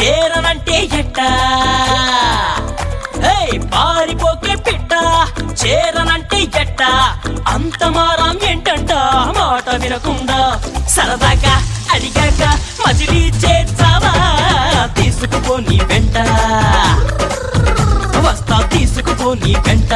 చేరనంటే ఎట్ట పారిపోకే పిట్ట చేరనంటే ఎట్ట అంత మారం ఏంటంట మాట వినకుండా సరదాగా అడిగాక మజిలీ చేర్చావా తీసుకుపో నీ వెంట వస్తా తీసుకుపో నీ వెంట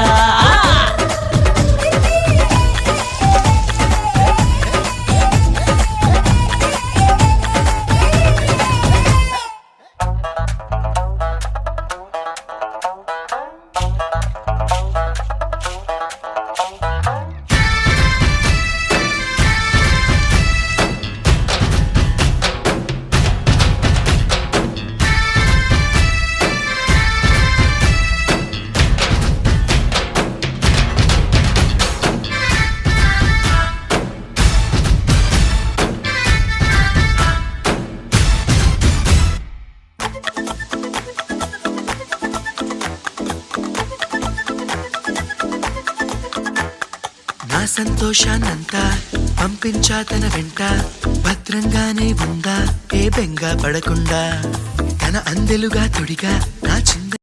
నా సంతోషాన్నంతా పంపించా తన వెంట భద్రంగానే ఉందా ఏ బెంగ పడకుండా తన అందెలుగా తొడిగా నా